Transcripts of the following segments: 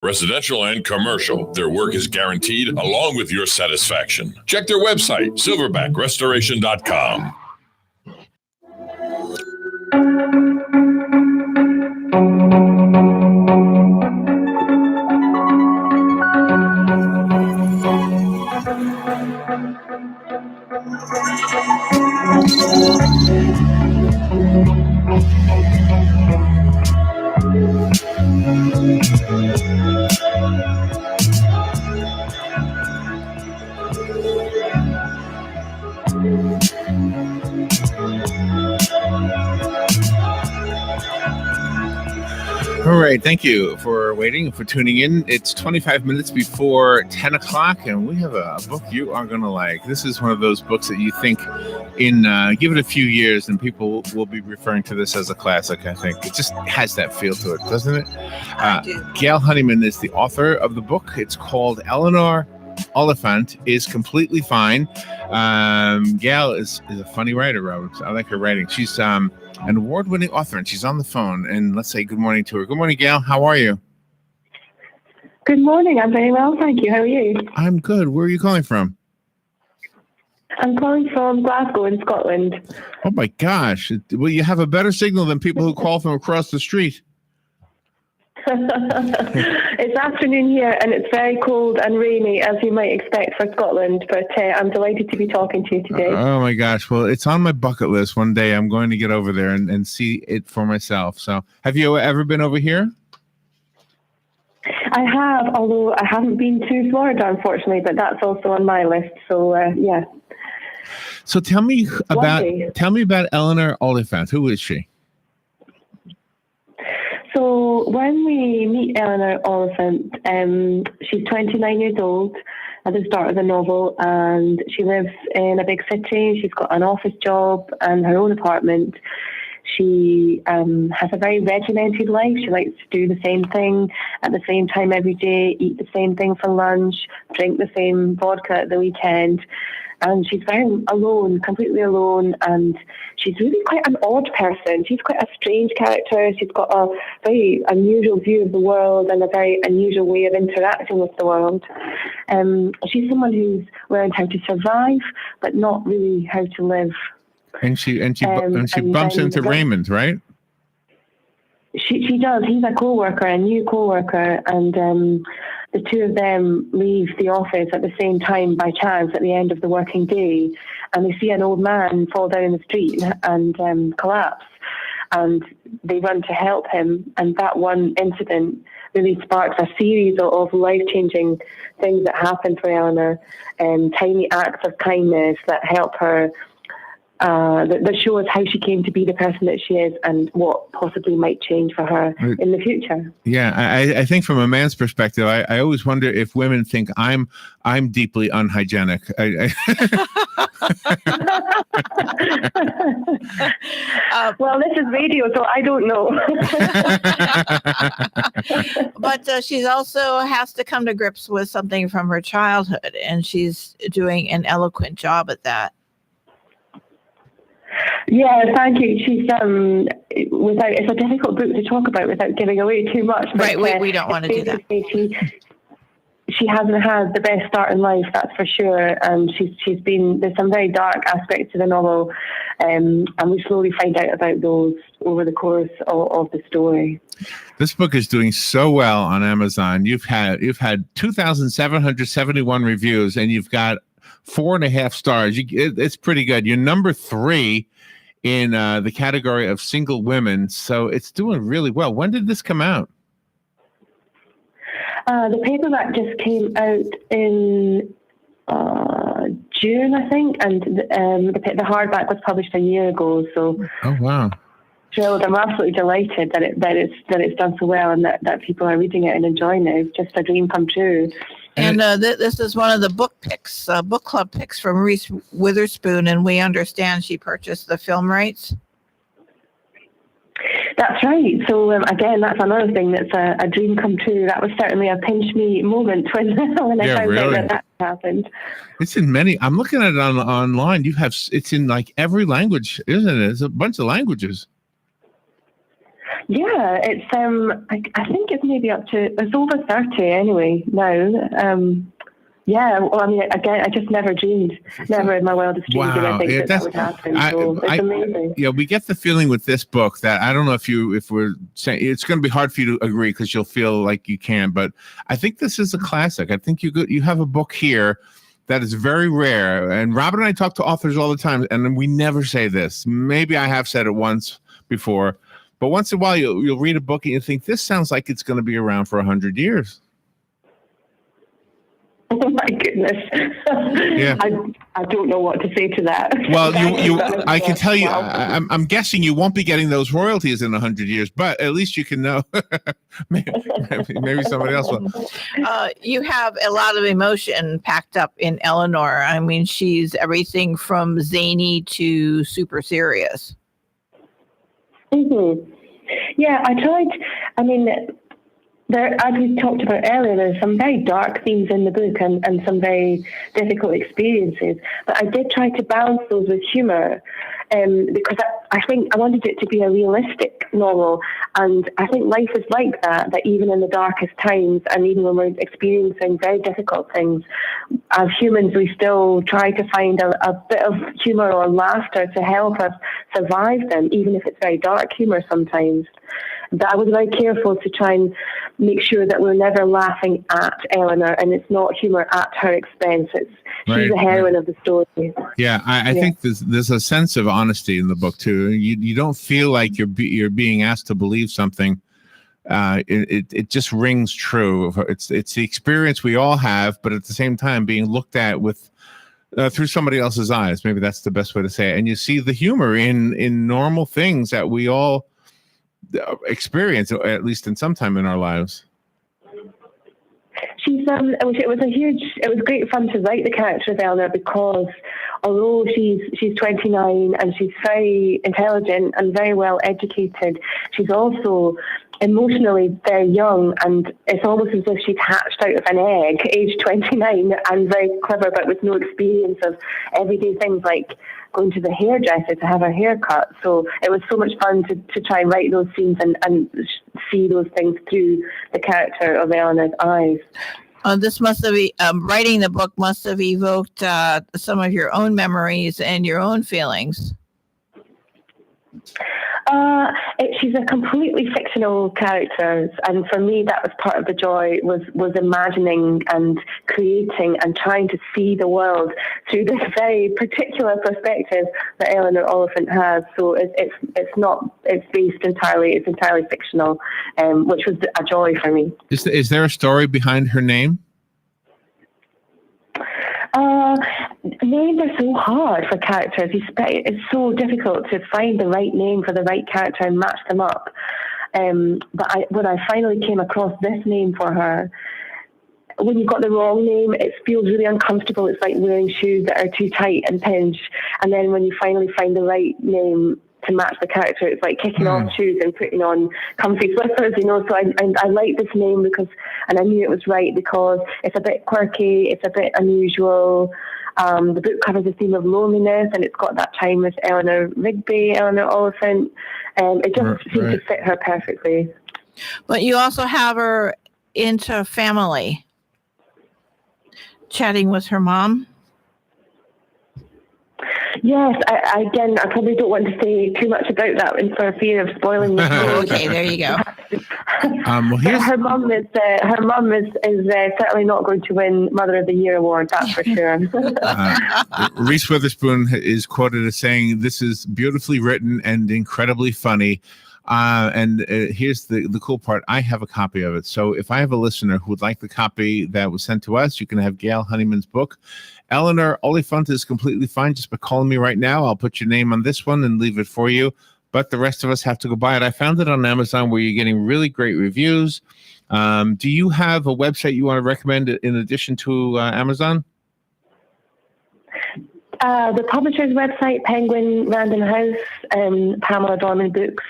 Residential and commercial, their work is guaranteed along with your satisfaction. Check their website, silverbackrestoration.com. All right, thank you for waiting, for tuning in. It's 25 minutes before 10 o'clock, and we have a book you are going to like. This is one of those books that you think give it a few years, and people will be referring to this as a classic, I think. It just has that feel to it, doesn't it? Gail Honeyman is the author of the book. It's called Eleanor Oliphant is Completely Fine. Gail is a funny writer, Robert. I like her writing. She's an award-winning author, and she's on the phone. And let's say good morning to her. Good morning, Gail. How are you? Good morning. I'm very well, thank you. How are you? I'm good. Where are you calling from? I'm calling from Glasgow in Scotland. Oh, my gosh. Well, you have a better signal than people who call from across the street. It's afternoon here, and it's very cold and rainy, as you might expect for Scotland, but I'm delighted to be talking to you today. Oh my gosh. Well, it's on my bucket list. One day I'm going to get over there and see it for myself. So have you ever been over here? I have, although I haven't been to Florida, unfortunately, but that's also on my list. So yeah. So tell me about Eleanor Oliphant. Who is she? So when we meet Eleanor Oliphant, she's 29 years old at the start of the novel, and she lives in a big city. She's got an office job and her own apartment. She has a very regimented life. She likes to do the same thing at the same time every day, eat the same thing for lunch, drink the same vodka at the weekend. And she's very alone, completely alone, and she's really quite an odd person. She's quite a strange character. She's got a very unusual view of the world and a very unusual way of interacting with the world. She's someone who's learned how to survive, but not really how to live. And she bumps into Raymond, right? She does. He's a co-worker, a new co-worker, and the two of them leave the office at the same time by chance at the end of the working day, and they see an old man fall down in the street and collapse, and they run to help him. And that one incident really sparks a series of life-changing things that happen for Eleanor, tiny acts of kindness that help her, that show us how she came to be the person that she is and what possibly might change for her in the future. Yeah, I think from a man's perspective, I always wonder if women think I'm deeply unhygienic. Well, this is radio, so I don't know. But she's also has to come to grips with something from her childhood, and she's doing an eloquent job at that. Yeah, thank you. She's it's a difficult book to talk about without giving away too much. Right, we don't want to do that. She hasn't had the best start in life, that's for sure. And there's some very dark aspects to the novel, and we slowly find out about those over the course of the story. This book is doing so well on Amazon. You've had 2,771 reviews, and you've got 4.5 stars. It's pretty good. You're number 3 in the category of single women, so it's doing really well. When did this come out? The paperback just came out in June, I think, and the hardback was published a year ago. So, oh wow! Thrilled! I'm absolutely delighted that it's done so well and that people are reading it and enjoying it. It's just a dream come true. And this is one of the book club picks from Reese Witherspoon, and we understand she purchased the film rights. That's right. So again, that's another thing that's a dream come true. That was certainly a pinch me moment when I found out that happened. It's in many. I'm looking at it online. It's in like every language, isn't it? It's a bunch of languages. Yeah, it's I think it's maybe it's over 30 anyway now. Yeah, well, I mean, again, I just never dreamed, never in my wildest dreams did I think that would happen. So it's amazing. Yeah, we get the feeling with this book that I don't know if we're saying it's going to be hard for you to agree because you'll feel like you can, but I think this is a classic. I think you have a book here that is very rare. And Robin and I talk to authors all the time, and we never say this. Maybe I have said it once before, but once in a while you'll read a book and you think this sounds like it's going to be around for 100 years. Oh my goodness! Yeah, I don't know what to say to that. Well, I can tell you, I'm guessing you won't be getting those royalties in 100 years, but at least you can know. maybe somebody else will. You have a lot of emotion packed up in Eleanor. I mean, she's everything from zany to super serious. Mm-hmm. Yeah, I tried. I mean, as we talked about earlier, there's some very dark themes in the book and some very difficult experiences. But I did try to balance those with humour because I think I wanted it to be a realistic novel. And I think life is like that even in the darkest times and even when we're experiencing very difficult things, as humans, we still try to find a bit of humour or laughter to help us survive them, even if it's very dark humour sometimes. But I was very careful to try and make sure that we're never laughing at Eleanor and it's not humour at her expense. She's the heroine of the story. Yeah, I think there's a sense of honesty in the book too. You don't feel like you're being asked to believe something. It just rings true. It's the experience we all have, but at the same time being looked at with through somebody else's eyes. Maybe that's the best way to say it. And you see the humor in normal things that we all experience, at least in some time in our lives. It was great fun to write the character of Eleanor because although she's 29 and she's very intelligent and very well educated, she's also emotionally very young, and it's almost as if she's hatched out of an egg, age 29, and very clever but with no experience of everyday things like going to the hairdresser to have her hair cut. So it was so much fun to try and write those scenes and see those things through the character of Eleanor's eyes. This must have writing the book must have evoked some of your own memories and your own feelings. She's a completely fictional character, and for me that was part of the joy, was imagining and creating and trying to see the world through this very particular perspective that Eleanor Oliphant has. So it's entirely fictional, which was a joy for me. Is there a story behind her name? Names are so hard for characters. It's so difficult to find the right name for the right character and match them up. But when I finally came across this name for her, when you've got the wrong name, it feels really uncomfortable. It's like wearing shoes that are too tight and pinched. And then when you finally find the right name to match the character, it's like kicking off shoes and putting on comfy slippers, So I like this name and I knew it was right because it's a bit quirky, it's a bit unusual. The book covers the theme of loneliness, and it's got that time with Eleanor Oliphant. It just seemed to fit her perfectly. But you also have her into family, chatting with her mom. Yes, I probably don't want to say too much about that for fear of spoiling the story. Okay, there you go. Her mum is certainly not going to win Mother of the Year award, that's for sure. Reese Witherspoon is quoted as saying, "This is beautifully written and incredibly funny." Here's the cool part. I have a copy of it. So if I have a listener who would like the copy that was sent to us, you can have Gail Honeyman's book. Eleanor Oliphant is completely fine just by calling me right now. I'll put your name on this one and leave it for you. But the rest of us have to go buy it. I found it on Amazon where you're getting really great reviews. Do you have a website you want to recommend in addition to Amazon? The publisher's website, Penguin Random House, Pamela Dorman Books,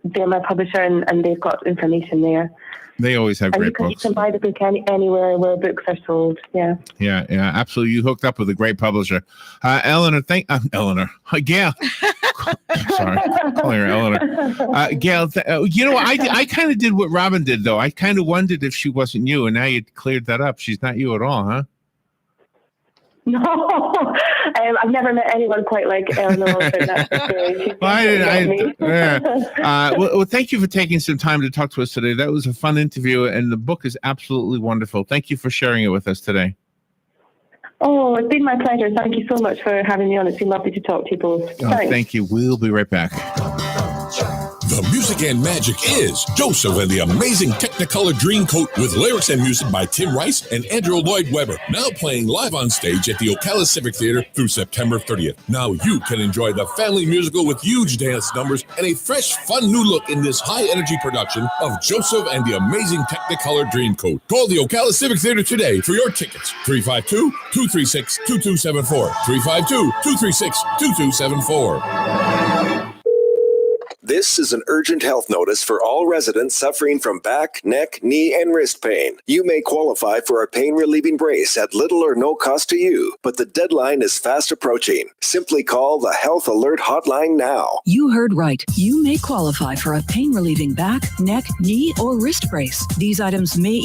they're my publisher and they've got information there. They always have great books. You can buy the book anywhere where books are sold. Yeah. Yeah, absolutely. You hooked up with a great publisher. Gail, Sorry, calling her Eleanor. Gail, I kind of did what Robin did, though. I kind of wondered if she wasn't you, and now you cleared that up. She's not you at all, huh? No, I've never met anyone quite like Eleanor Oliphant. Well, thank you for taking some time to talk to us today. That was a fun interview, and the book is absolutely wonderful. Thank you for sharing it with us today. Oh, it's been my pleasure. Thank you so much for having me on. It's been lovely to talk to you both. Thank you. We'll be right back. The music and magic is Joseph and the Amazing Technicolor Dreamcoat with lyrics and music by Tim Rice and Andrew Lloyd Webber. Now playing live on stage at the Ocala Civic Theater through September 30th. Now you can enjoy the family musical with huge dance numbers and a fresh, fun new look in this high-energy production of Joseph and the Amazing Technicolor Dreamcoat. Call the Ocala Civic Theater today for your tickets. 352-236-2274. 352-236-2274. This is an urgent health notice for all residents suffering from back, neck, knee, and wrist pain. You may qualify for a pain-relieving brace at little or no cost to you, but the deadline is fast approaching. Simply call the Health Alert Hotline now. You heard right. You may qualify for a pain-relieving back, neck, knee, or wrist brace. These items may